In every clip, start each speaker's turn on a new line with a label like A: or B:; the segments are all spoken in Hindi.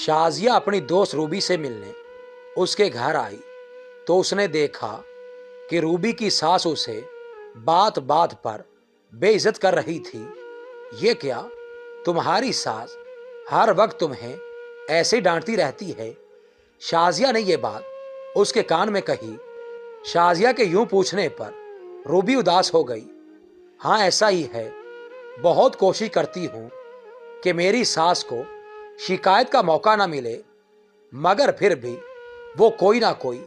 A: शाजिया अपनी दोस्त रूबी से मिलने उसके घर आई तो उसने देखा कि रूबी की सास उसे बात बात पर बेइज्जत कर रही थी। ये क्या, तुम्हारी सास हर वक्त तुम्हें ऐसे डांटती रहती है? शाजिया ने यह बात उसके कान में कही। शाजिया के यूं पूछने पर रूबी उदास हो गई। हाँ, ऐसा ही है। बहुत कोशिश करती हूं कि मेरी सास को शिकायत का मौका ना मिले, मगर फिर भी वो कोई ना कोई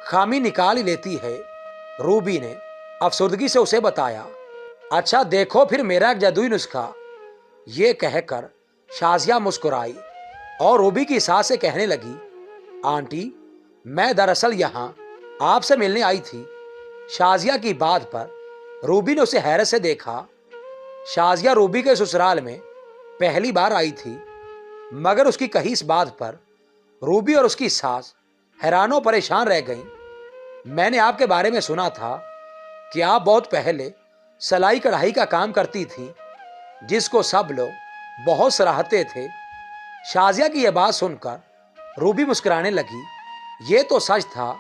A: खामी निकाल ही लेती है। रूबी ने अफसुर्दगी से उसे बताया। अच्छा देखो फिर मेरा एक जादुई नुस्खा। ये कहकर शाजिया मुस्कुराई और रूबी की सास से कहने लगी, आंटी, मैं दरअसल यहाँ आपसे मिलने आई थी। शाजिया की बात पर रूबी ने उसे हैरत से देखा। शाजिया रूबी के ससुराल में पहली बार आई थी, मगर उसकी कही इस बात पर रूबी और उसकी सास हैरानों परेशान रह गईं। मैंने आपके बारे में सुना था कि आप बहुत पहले सिलाई कढ़ाई का काम करती थी, जिसको सब लोग बहुत सराहते थे। शाजिया की यह बात सुनकर रूबी मुस्कुराने लगी। ये तो सच था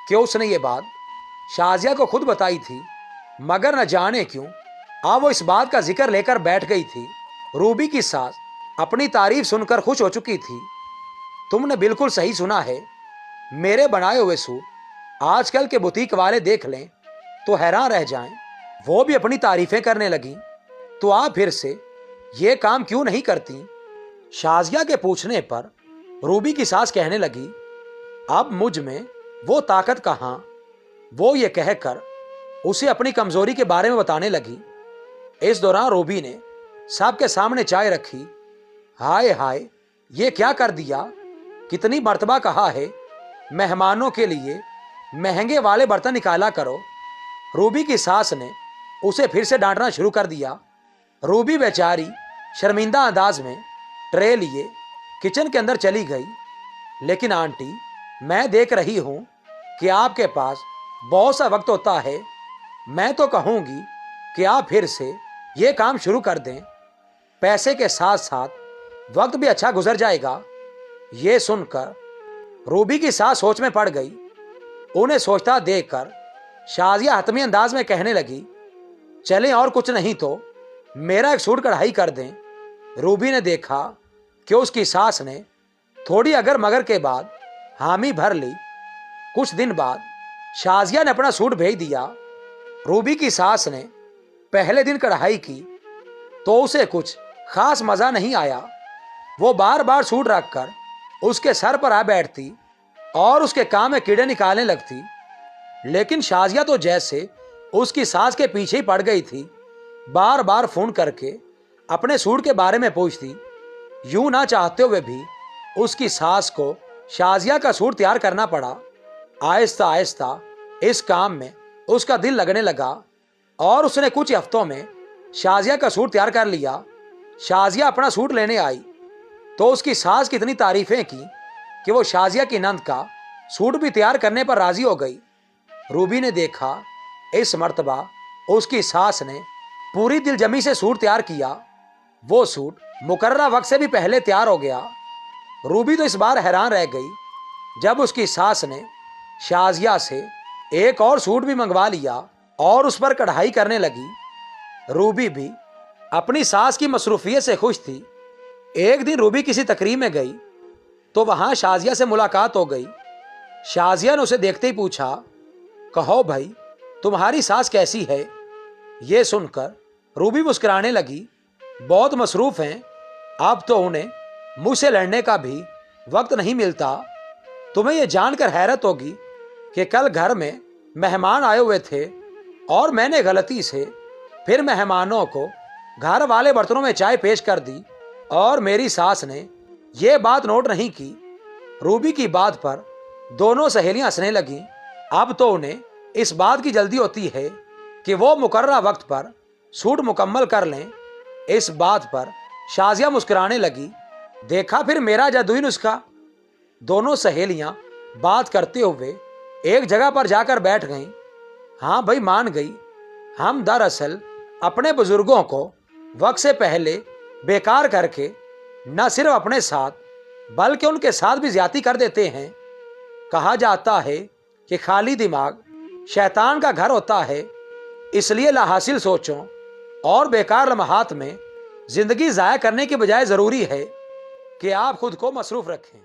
A: कि उसने ये बात शाजिया को खुद बताई थी, मगर न जाने क्यों अब वो इस बात का जिक्र लेकर बैठ गई थी। रूबी की सास अपनी तारीफ सुनकर खुश हो चुकी थी। तुमने बिल्कुल सही सुना है। मेरे बनाए हुए सूट आजकल के बुटीक वाले देख लें तो हैरान रह जाएं। वो भी अपनी तारीफें करने लगी। तो आप फिर से ये काम क्यों नहीं करती? शाजिया के पूछने पर रूबी की सास कहने लगी, अब मुझ में वो ताकत कहाँ। वो ये कहकर उसे अपनी कमजोरी के बारे में बताने लगी। इस दौरान रूबी ने सबके सामने चाय रखी। हाय हाय, ये क्या कर दिया? कितनी मर्तबा कहा है मेहमानों के लिए महंगे वाले बर्तन निकाला करो। रूबी की सास ने उसे फिर से डांटना शुरू कर दिया। रूबी बेचारी शर्मिंदा अंदाज में ट्रे लिए किचन के अंदर चली गई। लेकिन आंटी, मैं देख रही हूं कि आपके पास बहुत सा वक्त होता है। मैं तो कहूंगी कि आप फिर से ये काम शुरू कर दें। पैसे के साथ साथ वक्त भी अच्छा गुजर जाएगा। ये सुनकर रूबी की सास सोच में पड़ गई। उन्हें सोचता देखकर शाजिया हतमी अंदाज में कहने लगी, चलें और कुछ नहीं तो मेरा एक सूट कढ़ाई कर दें। रूबी ने देखा कि उसकी सास ने थोड़ी अगर मगर के बाद हामी भर ली। कुछ दिन बाद शाजिया ने अपना सूट भेज दिया। रूबी की सास ने पहले दिन कढ़ाई की तो उसे कुछ खास मजा नहीं आया। वो बार बार सूट रखकर उसके सर पर आ बैठती और उसके कान में कीड़े निकालने लगती। लेकिन शाजिया तो जैसे उसकी सास के पीछे ही पड़ गई थी। बार बार फोन करके अपने सूट के बारे में पूछती। यूं ना चाहते हुए भी उसकी सास को शाजिया का सूट तैयार करना पड़ा। आहिस्ता आहिस्ता इस काम में उसका दिल लगने लगा और उसने कुछ हफ्तों में शाजिया का सूट तैयार कर लिया। शाजिया अपना सूट लेने आई तो उसकी सास कितनी तारीफें की कि वो शाजिया की नंद का सूट भी तैयार करने पर राजी हो गई। रूबी ने देखा इस मर्तबा उसकी सास ने पूरी दिलजमी से सूट तैयार किया। वो सूट मुकर्ररा वक्त से भी पहले तैयार हो गया। रूबी तो इस बार हैरान रह गई जब उसकी सास ने शाजिया से एक और सूट भी मंगवा लिया और उस पर कढ़ाई करने लगी। रूबी भी अपनी सास की मसरूफियत से खुश थी। एक दिन रूबी किसी तकरीब में गई तो वहां शाजिया से मुलाकात हो गई। शाजिया ने उसे देखते ही पूछा, कहो भाई, तुम्हारी सास कैसी है? ये सुनकर रूबी मुस्कुराने लगी। बहुत मसरूफ हैं, अब तो उन्हें मुझसे लड़ने का भी वक्त नहीं मिलता। तुम्हें यह जानकर हैरत होगी कि कल घर में मेहमान आए हुए थे और मैंने गलती से फिर मेहमानों को घर वाले बर्तनों में चाय पेश कर दी और मेरी सास ने यह बात नोट नहीं की। रूबी की बात पर दोनों सहेलियां हंसने लगीं। अब तो उन्हें इस बात की जल्दी होती है कि वो मुकर्ररा वक्त पर सूट मुकम्मल कर लें। इस बात पर शाजिया मुस्कुराने लगी। देखा फिर मेरा जादुई नुस्खा। दोनों सहेलियां बात करते हुए एक जगह पर जाकर बैठ गईं। हाँ भाई, मान गई। हम दरअसल अपने बुजुर्गों को वक्त से पहले बेकार करके न सिर्फ अपने साथ बल्कि उनके साथ भी ज्यादती कर देते हैं। कहा जाता है कि खाली दिमाग शैतान का घर होता है, इसलिए लाहासिल सोचों और बेकार लम्हात में जिंदगी ज़ाया करने के बजाय ज़रूरी है कि आप खुद को मसरूफ़ रखें।